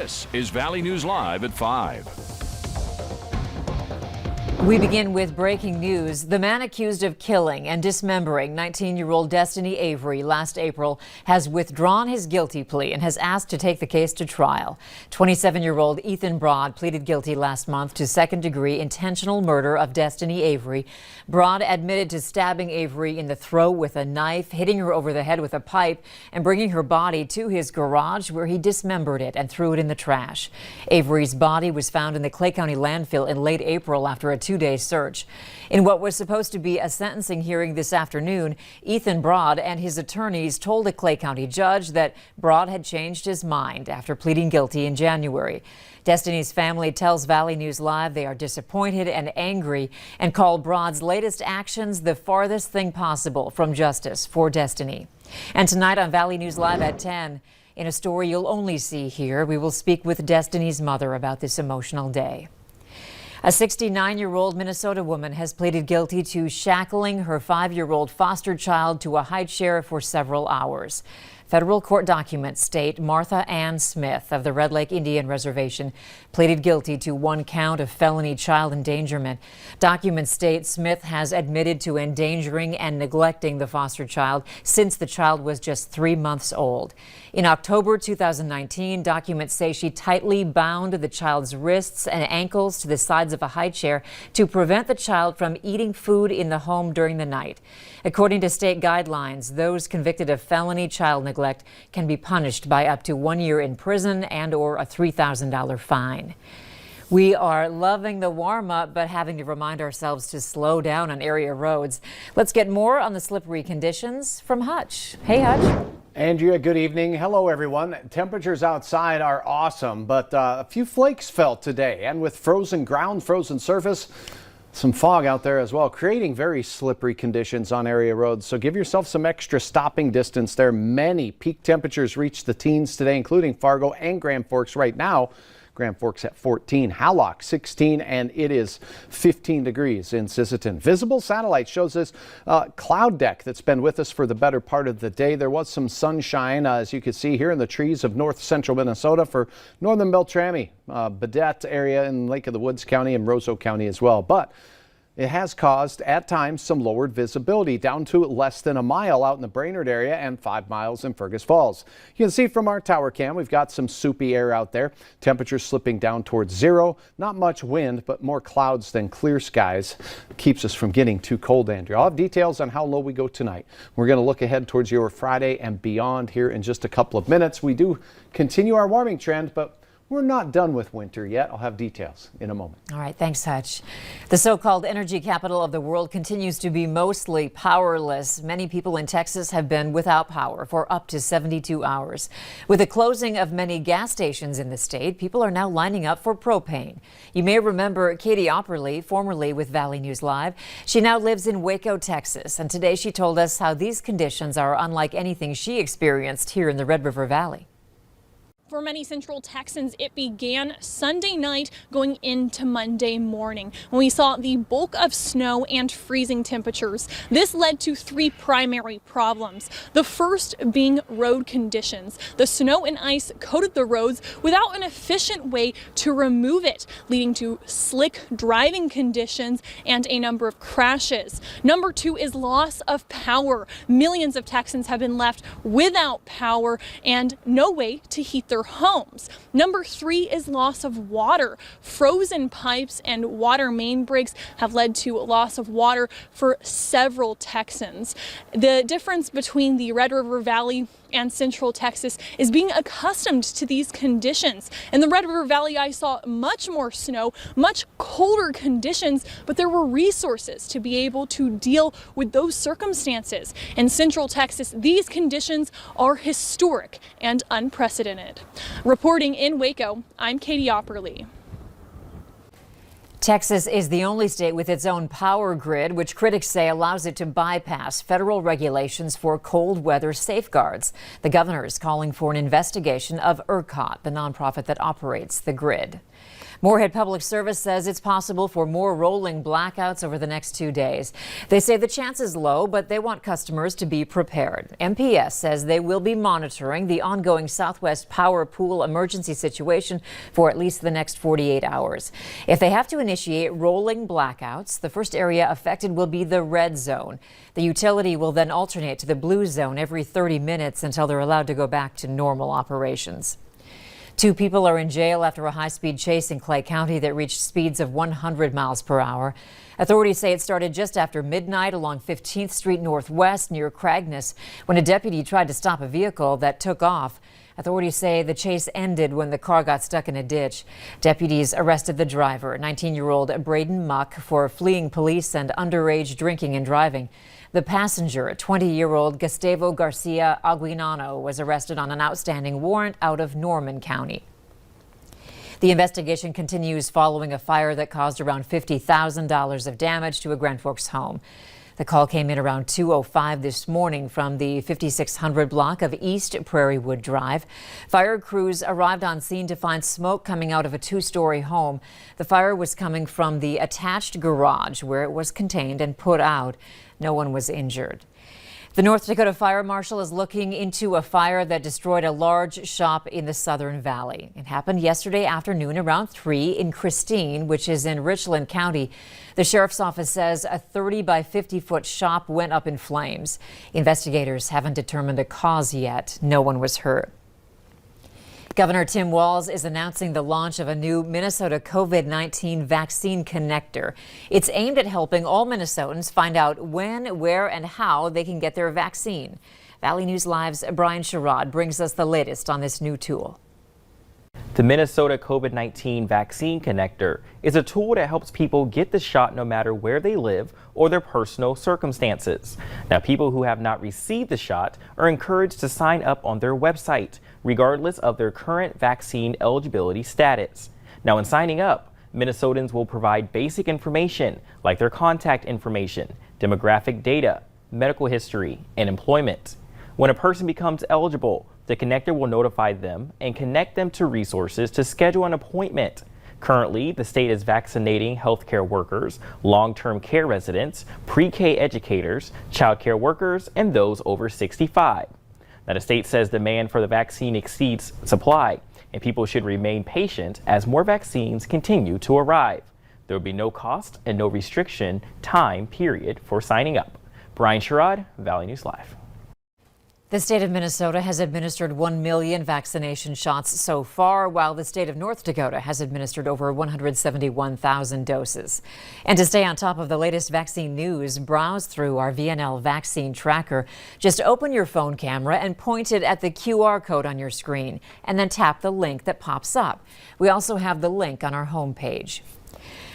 This is Valley News Live at 5. We begin with breaking news. The man accused of killing and dismembering 19-year-old Destiny Avery last April has withdrawn his guilty plea and has asked to take the case to trial. 27-year-old Ethan Broad pleaded guilty last month to second-degree intentional murder of Destiny Avery. Broad admitted to stabbing Avery in the throat with a knife, hitting her over the head with a pipe, and bringing her body to his garage where he dismembered it and threw it in the trash. Avery's body was found in the Clay County landfill in late April after a two-day search. In what was supposed to be a sentencing hearing this afternoon, Ethan Broad and his attorneys told a Clay County judge that Broad had changed his mind after pleading guilty in January. Destiny's family tells Valley News Live they are disappointed and angry and call Broad's latest actions the farthest thing possible from justice for Destiny. And tonight on Valley News Live at 10, in a story you'll only see here, we will speak with Destiny's mother about this emotional day. A 69-year-old Minnesota woman has pleaded guilty to shackling her 5-year-old foster child to a high chair for several hours. Federal court documents state Martha Ann Smith of the Red Lake Indian Reservation pleaded guilty to one count of felony child endangerment. Documents state Smith has admitted to endangering and neglecting the foster child since the child was just 3 months old. In October 2019, documents say she tightly bound the child's wrists and ankles to the sides of a high chair to prevent the child from eating food in the home during the night. According to state guidelines, those convicted of felony child neglect can be punished by up to 1 year in prison and/or a $3,000 fine. We are loving the warm-up, but having to remind ourselves to slow down on area roads. Let's get more on the slippery conditions from Hutch. Hey, Hutch. Andrea, good evening. Hello, everyone. Temperatures outside are awesome, but a few flakes fell today, and with frozen ground, frozen surface, some fog out there as well, creating very slippery conditions on area roads. So give yourself some extra stopping distance there. Many peak temperatures reached the teens today, including Fargo and Grand Forks right now. Grand Forks at 14, Hallock 16, and it is 15 degrees in Sisseton. Visible satellite shows this cloud deck that's been with us for the better part of the day. There was some sunshine, as you can see here in the trees of north central Minnesota for northern Beltrami, Baudette area in Lake of the Woods County and Roseau County as well. But it has caused, at times, some lowered visibility down to less than a mile out in the Brainerd area and 5 miles in Fergus Falls. You can see from our tower cam, we've got some soupy air out there. Temperatures slipping down towards zero. Not much wind, but more clouds than clear skies. Keeps us from getting too cold, Andrea. I'll have details on how low we go tonight. We're going to look ahead towards your Friday and beyond here in just a couple of minutes. We do continue our warming trend, but we're not done with winter yet. I'll have details in a moment. All right, thanks, Hutch. The so-called energy capital of the world continues to be mostly powerless. Many people in Texas have been without power for up to 72 hours. With the closing of many gas stations in the state, people are now lining up for propane. You may remember Katie Opperly, formerly with Valley News Live. She now lives in Waco, Texas, and today she told us how these conditions are unlike anything she experienced here in the Red River Valley. For many Central Texans, it began Sunday night going into Monday morning when we saw the bulk of snow and freezing temperatures. This led to three primary problems. The first being road conditions. The snow and ice coated the roads without an efficient way to remove it, leading to slick driving conditions and a number of crashes. Number two is loss of power. Millions of Texans have been left without power and no way to heat their homes. Number three is loss of water. Frozen pipes and water main breaks have led to loss of water for several Texans. The difference between the Red River Valley and Central Texas is being accustomed to these conditions. In the Red River Valley, I saw much more snow, much colder conditions, but there were resources to be able to deal with those circumstances. In Central Texas, these conditions are historic and unprecedented. Reporting in Waco, I'm Katie Opperly. Texas is the only state with its own power grid, which critics say allows it to bypass federal regulations for cold weather safeguards. The governor is calling for an investigation of ERCOT, the nonprofit that operates the grid. Moorhead Public Service says it's possible for more rolling blackouts over the next 2 days. They say the chance is low, but they want customers to be prepared. MPS says they will be monitoring the ongoing Southwest Power Pool emergency situation for at least the next 48 hours. If they have to initiate rolling blackouts, the first area affected will be the red zone. The utility will then alternate to the blue zone every 30 minutes until they're allowed to go back to normal operations. 2 people are in jail after a high-speed chase in Clay County that reached speeds of 100 miles per hour. Authorities say it started just after midnight along 15th Street Northwest near Cragness when a deputy tried to stop a vehicle that took off. Authorities say the chase ended when the car got stuck in a ditch. Deputies arrested the driver, 19-year-old Braden Muck, for fleeing police and underage drinking and driving. The passenger, 20-year-old Gustavo Garcia Aguinano, was arrested on an outstanding warrant out of Norman County. The investigation continues following a fire that caused around $50,000 of damage to a Grand Forks home. The call came in around 2:05 this morning from the 5600 block of East Prairie Wood Drive. Fire crews arrived on scene to find smoke coming out of a 2-story home. The fire was coming from the attached garage where it was contained and put out. No one was injured. The North Dakota Fire Marshal is looking into a fire that destroyed a large shop in the Southern Valley. It happened yesterday afternoon around 3 in Christine, which is in Richland County. The sheriff's office says a 30 by 50-foot shop went up in flames. Investigators haven't determined a cause yet. No one was hurt. Governor Tim Walz is announcing the launch of a new Minnesota COVID-19 vaccine connector. It's aimed at helping all Minnesotans find out when, where, and how they can get their vaccine. Valley News Live's Brian Sherrod brings us the latest on this new tool. The Minnesota COVID-19 Vaccine Connector is a tool that helps people get the shot no matter where they live or their personal circumstances. Now, people who have not received the shot are encouraged to sign up on their website, regardless of their current vaccine eligibility status. Now, in signing up, Minnesotans will provide basic information like their contact information, demographic data, medical history, and employment. When a person becomes eligible, the connector will notify them and connect them to resources to schedule an appointment. Currently, the state is vaccinating healthcare workers, long-term care residents, pre-K educators, child care workers, and those over 65. Now, the state says demand for the vaccine exceeds supply, and people should remain patient as more vaccines continue to arrive. There will be no cost and no restriction time period for signing up. Brian Sherrod, Valley News Live. The state of Minnesota has administered 1 million vaccination shots so far, while the state of North Dakota has administered over 171,000 doses. And to stay on top of the latest vaccine news, browse through our VNL vaccine tracker. Just open your phone camera and point it at the QR code on your screen, and then tap the link that pops up. We also have the link on our homepage.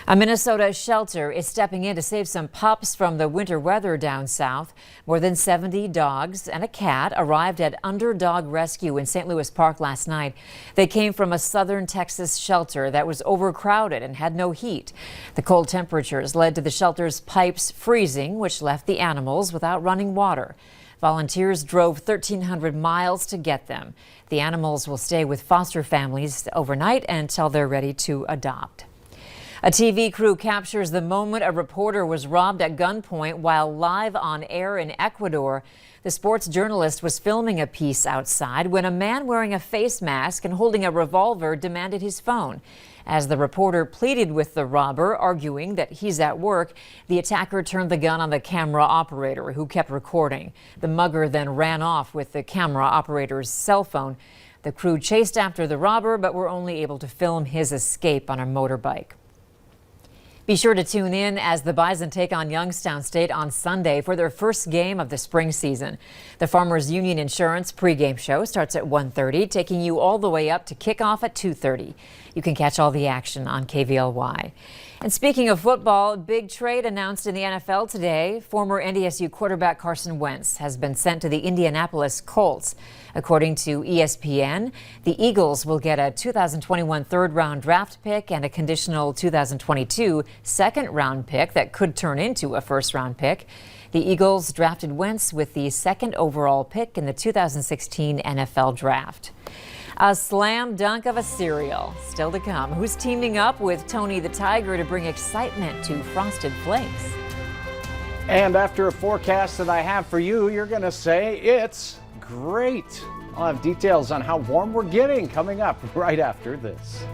A Minnesota shelter is stepping in to save some pups from the winter weather down south. More than 70 dogs and a cat arrived at Underdog Rescue in St. Louis Park last night. They came from a southern Texas shelter that was overcrowded and had no heat. The cold temperatures led to the shelter's pipes freezing, which left the animals without running water. Volunteers drove 1,300 miles to get them. The animals will stay with foster families overnight until they're ready to adopt. A TV crew captures the moment a reporter was robbed at gunpoint while live on air in Ecuador. The sports journalist was filming a piece outside when a man wearing a face mask and holding a revolver demanded his phone. As the reporter pleaded with the robber, arguing that he's at work, the attacker turned the gun on the camera operator, who kept recording. The mugger then ran off with the camera operator's cell phone. The crew chased after the robber, but were only able to film his escape on a motorbike. Be sure to tune in as the Bison take on Youngstown State on Sunday for their first game of the spring season. The Farmers Union Insurance pregame show starts at 1:30, taking you all the way up to kickoff at 2:30. You can catch all the action on KVLY. And speaking of football, big trade announced in the NFL today. Former NDSU quarterback Carson Wentz has been sent to the Indianapolis Colts. According to ESPN, the Eagles will get a 2021 third-round draft pick and a conditional 2022 second-round pick that could turn into a first-round pick. The Eagles drafted Wentz with the second overall pick in the 2016 NFL Draft. A slam dunk of a cereal. Still to come. Who's teaming up with Tony the Tiger to bring excitement to Frosted Flakes? And after a forecast that I have for you, you're going to say it's great. I'll have details on how warm we're getting coming up right after this.